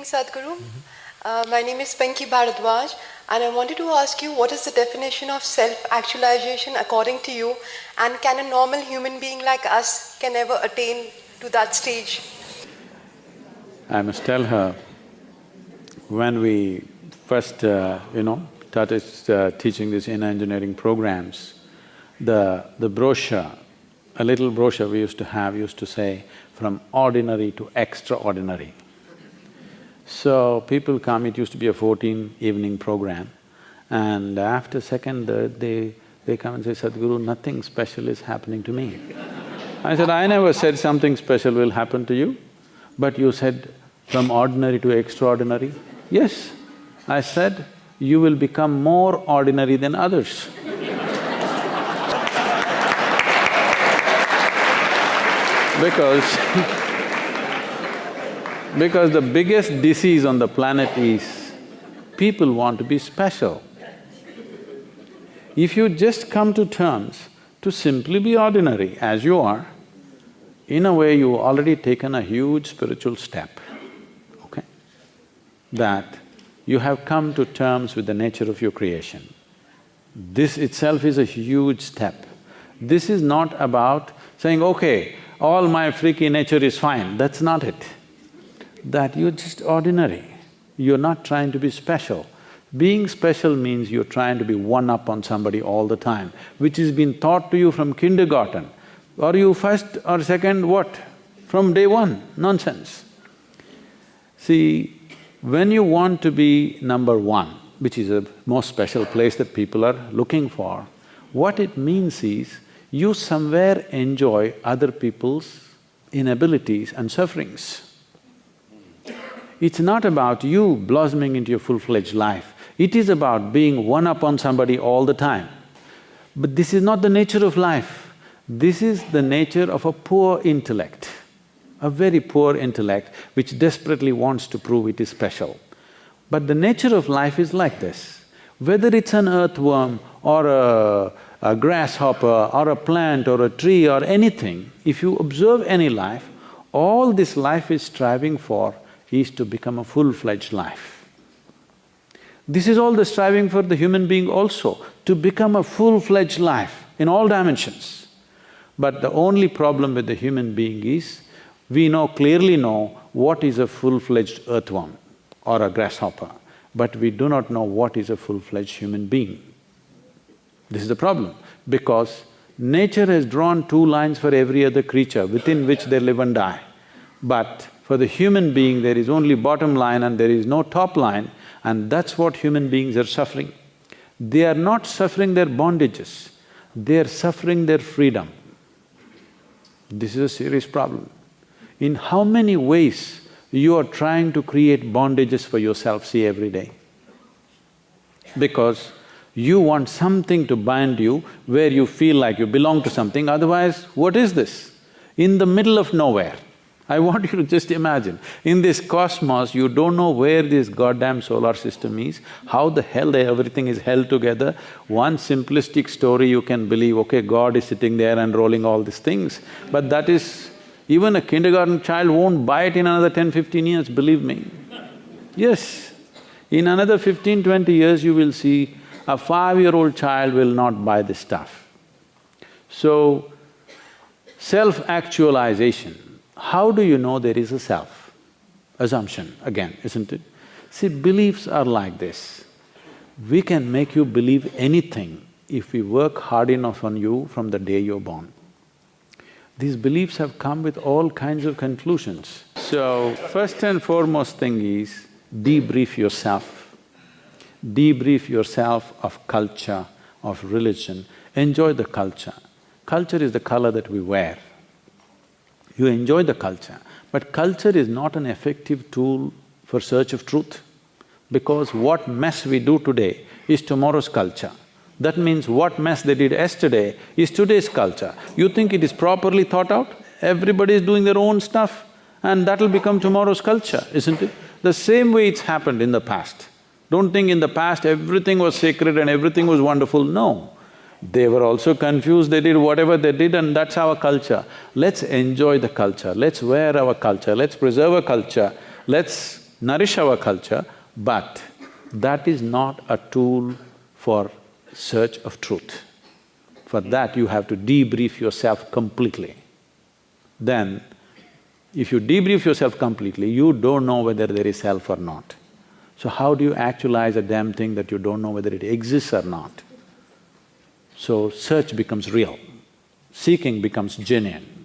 Sadhguru. My name is Panki Bharadwaj, and I wanted to ask you, what is the definition of self-actualization according to you, and can a normal human being like us can ever attain to that stage? I must tell her, when we first, started teaching these inner engineering programs, the brochure, a little brochure we used to have used to say, from ordinary to extraordinary. So people come, it used to be a 14-evening program, and after second, third, they come and say, Sadhguru, nothing special is happening to me. I said, I never said something special will happen to you, but you said from ordinary to extraordinary. Yes, I said you will become more ordinary than others. Because the biggest disease on the planet is people want to be special. If you just come to terms to simply be ordinary as you are, in a way you've already taken a huge spiritual step, okay? That you have come to terms with the nature of your creation. This itself is a huge step. This is not about saying, okay, all my freaky nature is fine, that's not it. That you're just ordinary, you're not trying to be special. Being special means you're trying to be one-up on somebody all the time, which has been taught to you from kindergarten. Are you first or second, what? From day one, nonsense. See, when you want to be number one, which is a most special place that people are looking for, what it means is you somewhere enjoy other people's inabilities and sufferings. It's not about you blossoming into your full-fledged life, it is about being one-up on somebody all the time. But this is not the nature of life, this is the nature of a poor intellect, a very poor intellect which desperately wants to prove it is special. But the nature of life is like this, whether it's an earthworm or a grasshopper or a plant or a tree or anything, if you observe any life, all this life is striving for is to become a full-fledged life. This is all the striving for the human being also, to become a full-fledged life in all dimensions. But the only problem with the human being is, we clearly know what is a full-fledged earthworm or a grasshopper, but we do not know what is a full-fledged human being. This is the problem, because nature has drawn two lines for every other creature within which they live and die. But for the human being, there is only bottom line and there is no top line, and that's what human beings are suffering. They are not suffering their bondages, they are suffering their freedom. This is a serious problem. In how many ways you are trying to create bondages for yourself, see, every day? Because you want something to bind you where you feel like you belong to something, otherwise what is this? In the middle of nowhere, I want you to just imagine, in this cosmos, you don't know where this goddamn solar system is, how the hell everything is held together. One simplistic story you can believe, okay, God is sitting there and rolling all these things, but that is… even a kindergarten child won't buy it in another 10-15 years, believe me. Yes, in another 15-20 years you will see a 5-year-old child will not buy this stuff. So, self-actualization, how do you know there is a self? Assumption again, isn't it? See, beliefs are like this. We can make you believe anything if we work hard enough on you from the day you're born. These beliefs have come with all kinds of conclusions. So, first and foremost thing is debrief yourself. Debrief yourself of culture, of religion, enjoy the culture. Culture is the color that we wear. You enjoy the culture, but culture is not an effective tool for search of truth, because what mess we do today is tomorrow's culture. That means what mess they did yesterday is today's culture. You think it is properly thought out? Everybody is doing their own stuff and that'll become tomorrow's culture, isn't it? The same way it's happened in the past. Don't think in the past everything was sacred and everything was wonderful, no. They were also confused, they did whatever they did, and that's our culture. Let's enjoy the culture, let's wear our culture, let's preserve our culture, let's nourish our culture, but that is not a tool for search of truth. For that, you have to debrief yourself completely. Then, if you debrief yourself completely, you don't know whether there is self or not. So how do you actualize a damn thing that you don't know whether it exists or not? So search becomes real, seeking becomes genuine.